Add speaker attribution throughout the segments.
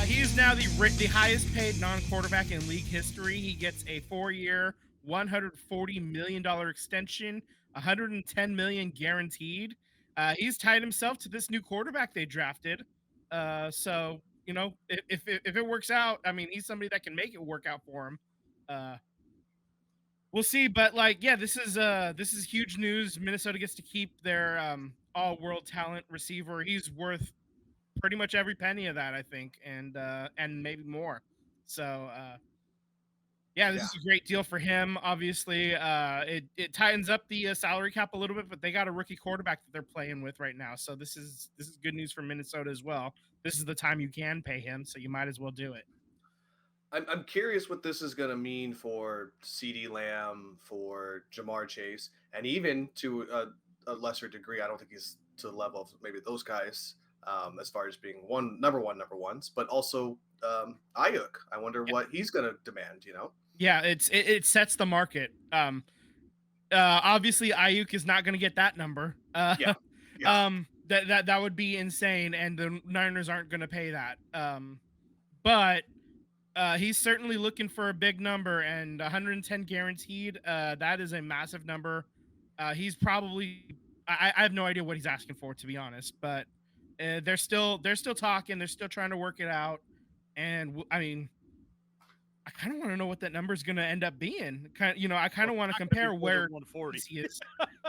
Speaker 1: He is now the highest paid non-quarterback in league history. He gets a 4-year, $140 million extension, $110 million guaranteed. He's tied himself to this new quarterback they drafted. So if it works out, I mean, he's somebody that can make it work out for him. We'll see, but this is huge news. Minnesota gets to keep their all-world talent receiver. He's worth pretty much every penny of that, I think, and maybe more. So this is a great deal for him. Obviously, it tightens up the salary cap a little bit, but they got a rookie quarterback that they're playing with right now. So this is good news for Minnesota as well. This is the time you can pay him, so you might as well do it.
Speaker 2: I'm curious what this is going to mean for CeeDee Lamb, for Jamar Chase, and even to a lesser degree. I don't think he's to the level of maybe those guys as far as being number ones, but also Ayuk. I wonder what he's going to demand.
Speaker 1: Yeah, it sets the market. Obviously, Ayuk is not going to get that number.
Speaker 2: Yeah.
Speaker 1: That would be insane, and the Niners aren't going to pay that. But he's certainly looking for a big number, and 110 guaranteed. That is a massive number. He's probably I have no idea what he's asking for, to be honest, but they're still talking. They're still trying to work it out, and I mean, I kind of want to know what that number is going to end up being. I kind of want to compare where
Speaker 3: 140
Speaker 1: he is.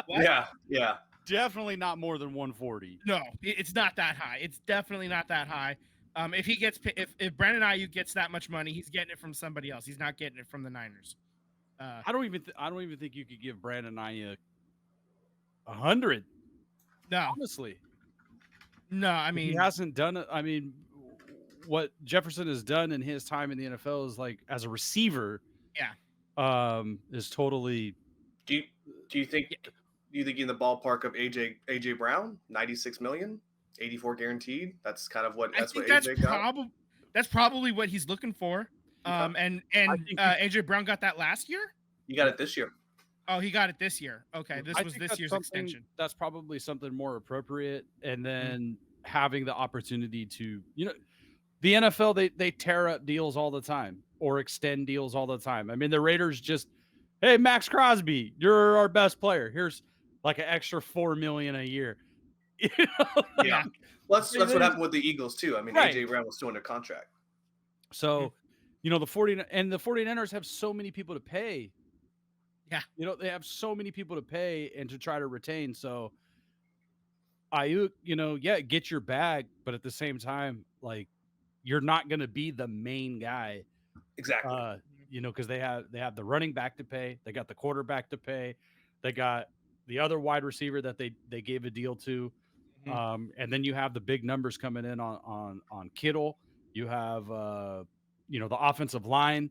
Speaker 2: Yeah.
Speaker 3: Definitely not more than 140.
Speaker 1: No, it's not that high. It's definitely not that high. If Brandon Ayuk gets that much money, he's getting it from somebody else. He's not getting it from the Niners.
Speaker 3: I don't even think you could give Brandon Ayuk 100.
Speaker 1: No,
Speaker 3: honestly,
Speaker 1: no. I mean,
Speaker 3: he hasn't done it. I mean, what Jefferson has done in his time in the NFL is like as a receiver.
Speaker 1: Yeah.
Speaker 3: Is totally.
Speaker 2: Do you think in the ballpark of AJ Brown, 96 million? 84 guaranteed. That's kind of what AJ got.
Speaker 1: That's probably what he's looking for. And AJ Brown got that last year.
Speaker 2: You got it this year.
Speaker 1: Oh, he got it this year. Okay, this was this year's extension.
Speaker 3: That's probably something more appropriate. And then having the opportunity to, the NFL they tear up deals all the time or extend deals all the time. I mean, the Raiders just, hey, Max Crosby, you're our best player. Here's like an extra $4 million a year.
Speaker 2: Yeah, that's what happened with the Eagles too. I mean, right. AJ Brown was still under contract.
Speaker 3: So, the 49ers have so many people to pay.
Speaker 1: Yeah,
Speaker 3: they have so many people to pay and to try to retain. So, Ayuk, get your bag, but at the same time, like, you're not going to be the main guy.
Speaker 2: Exactly.
Speaker 3: Because they have the running back to pay, they got the quarterback to pay, they got the other wide receiver that they gave a deal to. And then you have the big numbers coming in on Kittle. You have, the offensive line.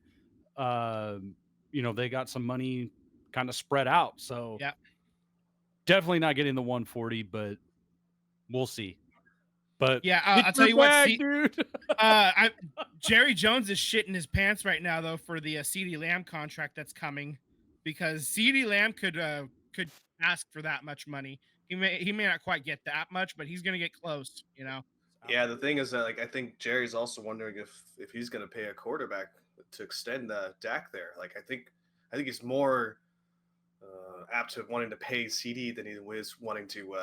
Speaker 3: They got some money kind of spread out. So
Speaker 1: yeah,
Speaker 3: definitely not getting the 140, but we'll see. But
Speaker 1: yeah, I'll tell you what,
Speaker 3: dude.
Speaker 1: Jerry Jones is shitting his pants right now, though, for the CeeDee Lamb contract that's coming, because CeeDee Lamb could ask for that much money. He may not quite get that much, but he's going to get close,
Speaker 2: Yeah, the thing is that I think Jerry's also wondering if he's going to pay a quarterback to extend the Dak there. Like I think he's more apt to wanting to pay CeeDee than he is wanting to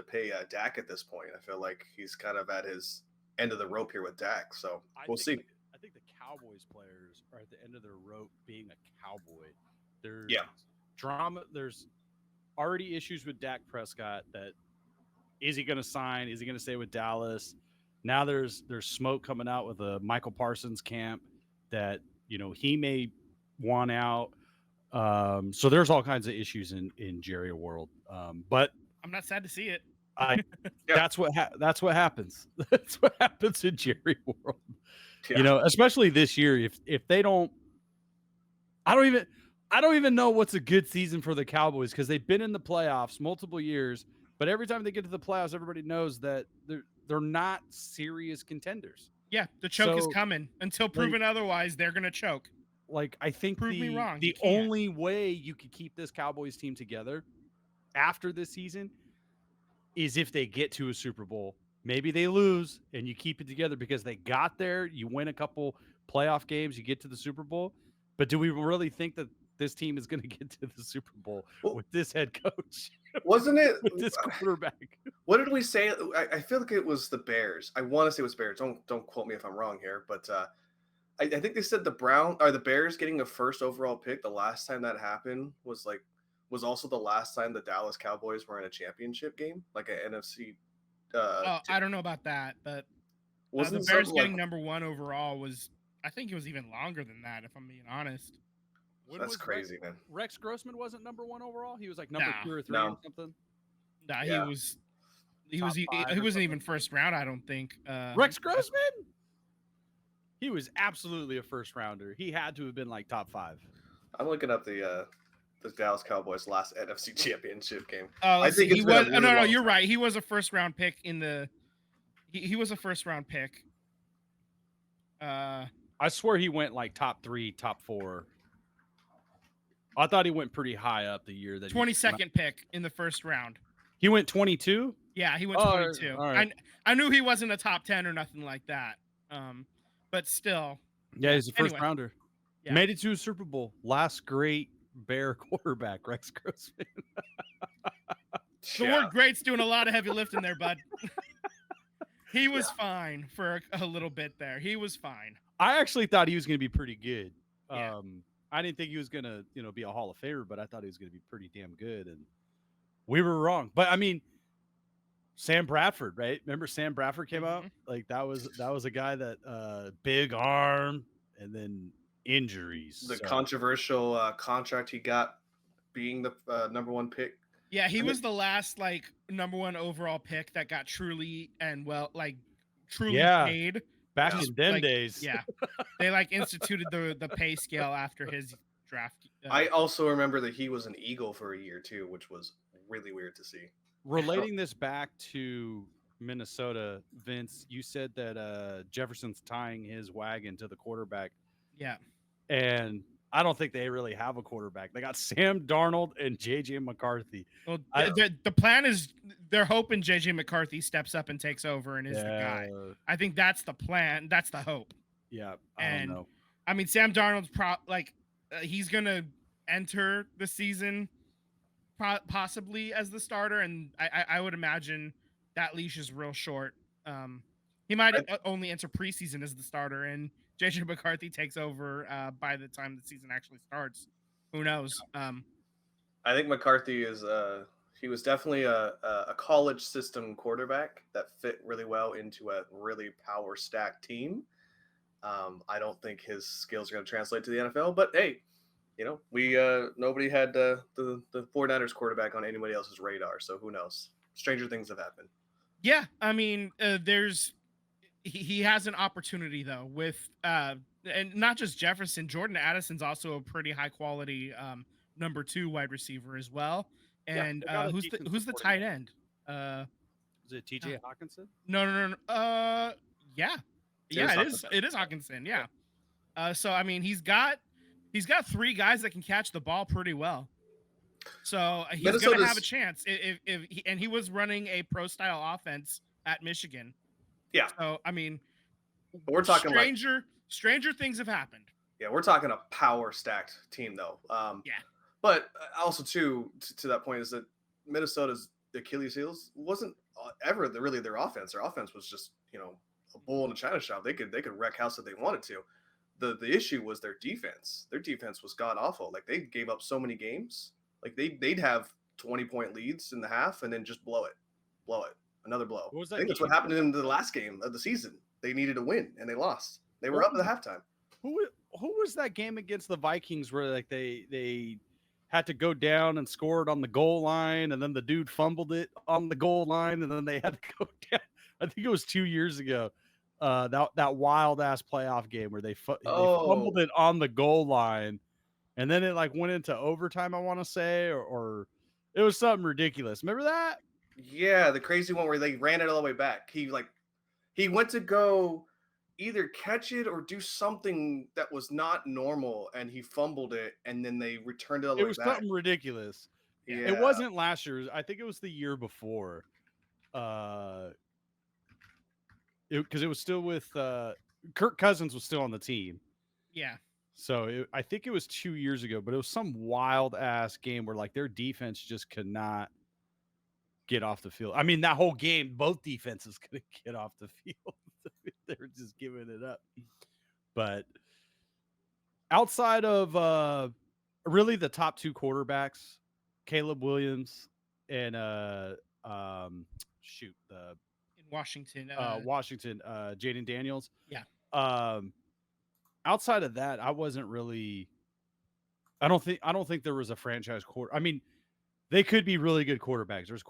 Speaker 2: pay Dak at this point. I feel like he's kind of at his end of the rope here with Dak. So we'll see.
Speaker 3: I think the Cowboys players are at the end of their rope being a Cowboy. There's drama. There's already issues with Dak Prescott. That is he going to sign? Is he going to stay with Dallas? Now there's smoke coming out with a Michael Parsons camp that he may want out. So there's all kinds of issues in Jerry world. But
Speaker 1: I'm not sad to see it.
Speaker 3: That's what happens. That's what happens in Jerry world.
Speaker 2: Yeah.
Speaker 3: Especially this year. If they don't, I don't even know what's a good season for the Cowboys, because they've been in the playoffs multiple years, but every time they get to the playoffs, everybody knows that they're not serious contenders.
Speaker 1: Yeah, the choke is coming. Until proven otherwise, they're going to choke.
Speaker 3: Like, I think
Speaker 1: prove me wrong.
Speaker 3: The only way you could keep this Cowboys team together after this season is if they get to a Super Bowl Maybe they lose and you keep it together because they got there. You win a couple playoff games, you get to the Super Bowl. But do we really think that this team is going to get to the Super Bowl with this head coach?
Speaker 2: Wasn't it
Speaker 3: with this quarterback?
Speaker 2: What did we say? I feel like it was the Bears. I want to say it was Bears. Don't quote me if I'm wrong here, but I think they said the Bears getting a first overall pick. The last time that happened was also the last time the Dallas Cowboys were in a championship game, like an NFC.
Speaker 1: I don't know about that, but
Speaker 2: wasn't
Speaker 1: the Bears getting number 1 overall was, I think it was even longer than that, if I'm being honest.
Speaker 2: That's crazy, man.
Speaker 3: Rex Grossman wasn't number 1 overall. He was like number 2 or 3 or something.
Speaker 1: Nah, yeah. he wasn't even first round, I don't think.
Speaker 3: Rex Grossman? He was absolutely a first rounder. He had to have been like top 5.
Speaker 2: I'm looking up the Dallas Cowboys last NFC Championship game.
Speaker 1: I think he was. No, you're right. He was a first round pick in the. He was a first round pick.
Speaker 3: I swear he went like top 3, top 4. I thought he went pretty high up the year that
Speaker 1: 22nd pick in the first round.
Speaker 3: He went 22.
Speaker 1: Yeah, he went 22.
Speaker 3: Right.
Speaker 1: I knew he wasn't a top 10 or nothing like that. But still.
Speaker 3: Yeah, he's a first rounder. Yeah. Made it to a Super Bowl. Last great Bear quarterback, Rex Grossman.
Speaker 1: The word great's doing a lot of heavy lifting there, bud. He was fine for a little bit there. He was fine.
Speaker 3: I actually thought he was going to be pretty good. Yeah. I didn't think he was going to, be a Hall of Famer, but I thought he was going to be pretty damn good. And we were wrong. But I mean, Sam Bradford, right? Remember Sam Bradford came out? Like that was a guy that big arm and then injuries.
Speaker 2: The controversial contract he got being the number 1 pick.
Speaker 1: Yeah, he was the last number 1 overall pick that got truly paid.
Speaker 3: Back in them days.
Speaker 1: Yeah. They instituted the pay scale after his draft.
Speaker 2: I also remember that he was an Eagle for a year too, which was really weird to see.
Speaker 3: Relating this back to Minnesota, Vince, you said that Jefferson's tying his wagon to the quarterback.
Speaker 1: Yeah.
Speaker 3: And I don't think they really have a quarterback. They got Sam Darnold and J.J. McCarthy.
Speaker 1: Well, the plan is they're hoping J.J. McCarthy steps up and takes over and is the guy. I think that's the plan. That's the hope.
Speaker 3: Yeah, I don't know.
Speaker 1: I mean, Sam Darnold's he's going to enter the season possibly as the starter, and I would imagine that leash is real short. He might only enter preseason as the starter, and J.J. McCarthy takes over by the time the season actually starts. Who knows?
Speaker 2: I think McCarthy is he was definitely a college system quarterback that fit really well into a really power stacked team. I don't think his skills are going to translate to the NFL, but hey, we nobody had the 49ers quarterback on anybody else's radar, so who knows? Stranger things have happened.
Speaker 1: Yeah, I mean, he has an opportunity though with and not just Jefferson. Jordan Addison's also a pretty high quality number 2 wide receiver as well. And who's the tight end?
Speaker 3: Is it TJ Hawkinson?
Speaker 1: No. Yeah, it is Hawkinson. Yeah. So I mean, he's got 3 guys that can catch the ball pretty well. So he's going to have a chance and he was running a pro style offense at Michigan.
Speaker 2: Yeah.
Speaker 1: So I mean,
Speaker 2: we're talking
Speaker 1: stranger things have happened.
Speaker 2: Yeah, we're talking a power stacked team though.
Speaker 1: Yeah.
Speaker 2: But also to that point is that Minnesota's Achilles heels wasn't ever really their offense. Their offense was just a bull in a china shop. They could wreck house if they wanted to. The issue was their defense. Their defense was god awful. Like they gave up so many games. Like they'd have 20-point leads in the half and then just blow it, another blow. I think that's what happened in the last game of the season. They needed to win and they lost. They were up at the halftime.
Speaker 3: Who was that game against the Vikings where they had to go down and score it on the goal line, and then the dude fumbled it on the goal line, and then they had to go down? I think it was 2 years ago. That wild ass playoff game where they fumbled it on the goal line, and then it went into overtime. I want to say, or it was something ridiculous. Remember that?
Speaker 2: Yeah, the crazy one where they ran it all the way back. He went to go either catch it or do something that was not normal, and he fumbled it, and then they returned it all the way back.
Speaker 3: It was something ridiculous. Yeah. It wasn't last year. I think it was the year before. because it was still with Kirk Cousins was still on the team.
Speaker 1: Yeah.
Speaker 3: So I think it was 2 years ago, but it was some wild ass game where like their defense just could not get off the field. I mean, that whole game, both defenses couldn't get off the field. They were just giving it up. But outside of really the top two quarterbacks, Caleb Williams and the
Speaker 1: In Washington.
Speaker 3: Washington, Jaden Daniels.
Speaker 1: Yeah.
Speaker 3: Outside of that, I wasn't really. I don't think there was a franchise quarter. I mean, they could be really good quarterbacks. There's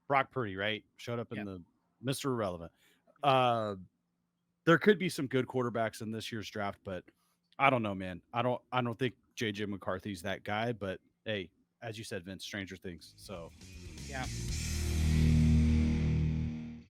Speaker 3: Brock Purdy, right? Showed up in the Mr. Irrelevant. There could be some good quarterbacks in this year's draft, but I don't know, man. I don't think JJ McCarthy's that guy, but hey, as you said, Vince, stranger things. So
Speaker 1: yeah.